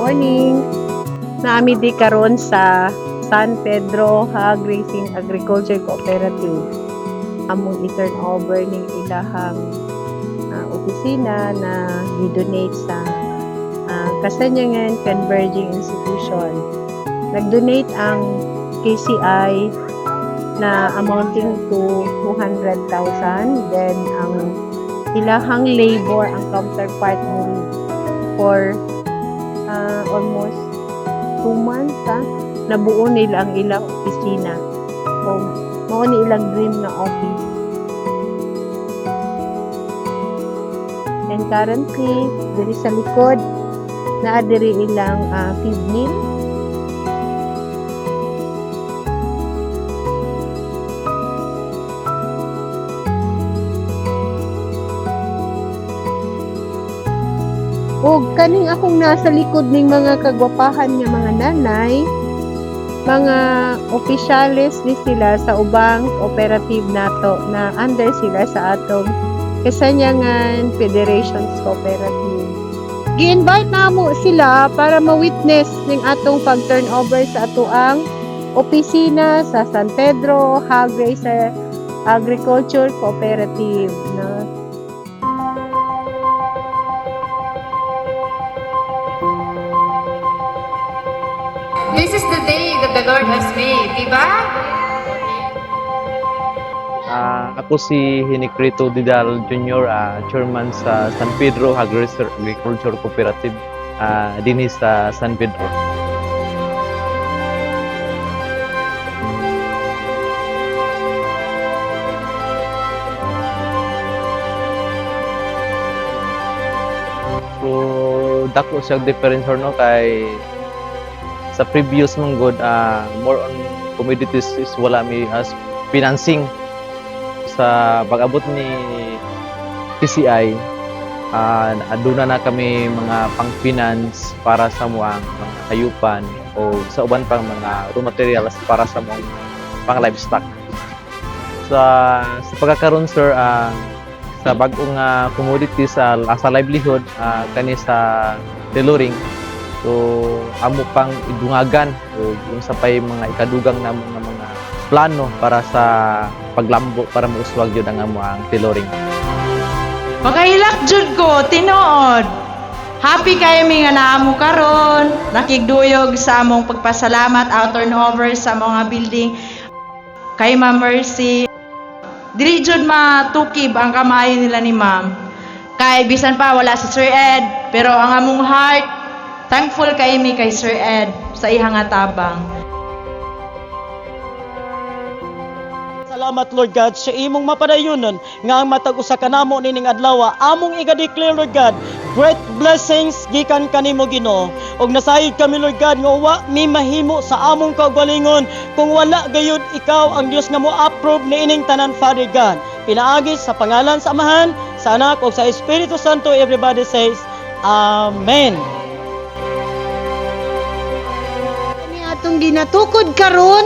morning. Naami di karon sa San Pedro Hog Racing Agriculture Cooperative. Among i-turnover ning ilahang opisina na gi-donate sa Kasanyangan Converging Institution. Nag-donate ang KCI na amounting to 200,000. Then ang ilahang labor, ang counterpart mo for almost 2 months nabuo nila ang ilang opisina. So, mao ni ilang dream na office. And currently, diri sa likod, naa diri ilang feed mill. O kaning akong nasa likod ning mga kagwapahan nga mga nanay, mga opisyales ni sila sa ubang cooperative nato na under sila sa atong Kasanyangan Federations Cooperative. Gi-invite namo sila para ma-witness ning atong pag-turnover sa atoang opisina sa San Pedro Hog Racing Agriculture Cooperative na This is the day that the Lord has made, diba? Ako si Hinicrito Didal Jr., chairman sa San Pedro Hog Racing Agriculture Cooperative din sa San Pedro. So, dako siyang difference no kay sa previous mong good, more on commodities is wala mi as financing. Sa pag-abot ni PCI, aduna na kami mga pang-finance para sa mga hayupan o sa uban pang mga raw materials para sa mga pang-livestock. Sa pagkakaroon sir, sa bagong commodities sa livelihood, kani sa tailoring, so amo pang idungagan o yung sa pay mga ikadugang na mga plano para sa paglambo para mauswag yun ang amo ang tailoring. Makailak jud ko tinuod. Happy kayo mi nga naamo karon, nakigduyog sa among pagpasalamat out turnover sa mga building kay Ma'am Mercy. Dili jud matukib ang kamay nila ni Ma'am. Kay bisan pa wala si Sir Ed, pero ang among heart thankful kay mi kay Sir Ed sa ihang atabang. Salamat Lord God sa imong mapadayunon nga ang matag usa ka namo nining adlaw among iga-declare Lord God great blessings gikan kanimo Ginoo og nasayod kami Lord God nga wa mi mahimo sa among kaugalingon kung wala gayud ikaw ang Dios nga mo-approve niining tanan Father God. Pinaagi sa pangalan sa Amahan, sa Anak ug sa Espiritu Santo. Everybody says Amen. Ni atong ginatukod karon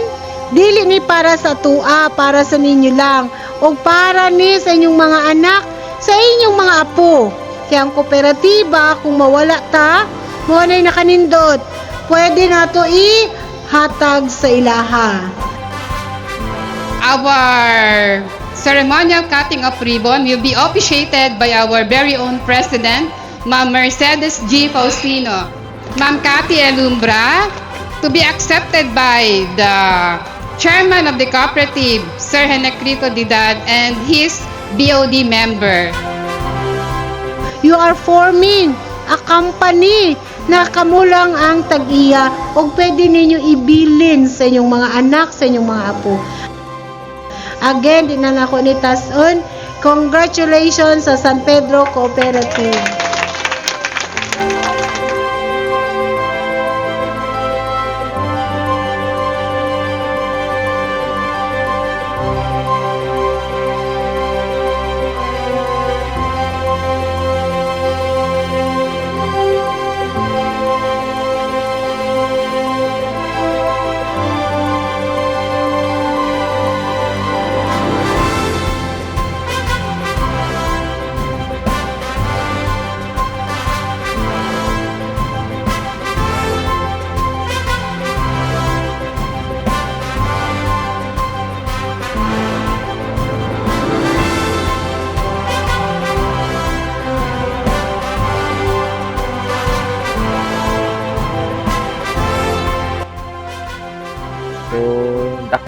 dili ni para sa tua, para sa ninyo lang, o para ni sa inyong mga anak, sa inyong mga apo. Kaya ang kooperatiba, kung mawala ta, mawala na nakanindot, pwede na to ihatag sa ilaha. Our ceremonial cutting of ribbon will be officiated by our very own President, Ma'am Mercedes G. Faustino. Ma'am Cathy Elumbra, to be accepted by the Chairman of the Cooperative, Sir Hinicrito Didal, and his BOD member. You are forming a company na kamulang ang tag-iya o pwede ninyo ibilin sa inyong mga anak, sa inyong mga apo. Again, di na ako ni Tason. Congratulations sa San Pedro Cooperative.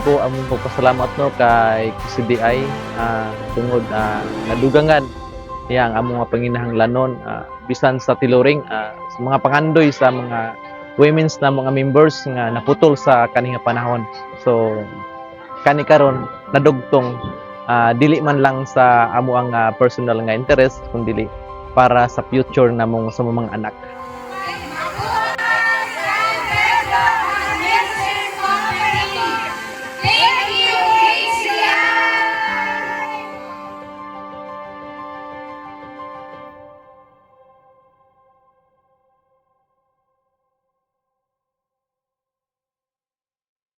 ko among pagpasalamat no kay CDI tungod nadugangan niya ang among mga panginahanglanon bisan sa tiluring sa mga pangandoy sa mga women's na mga members nga naputol sa kaning panahon. So kani karon nadugtong dili man lang sa amo ang personal nga interest kundi para sa future namong sa mga anak.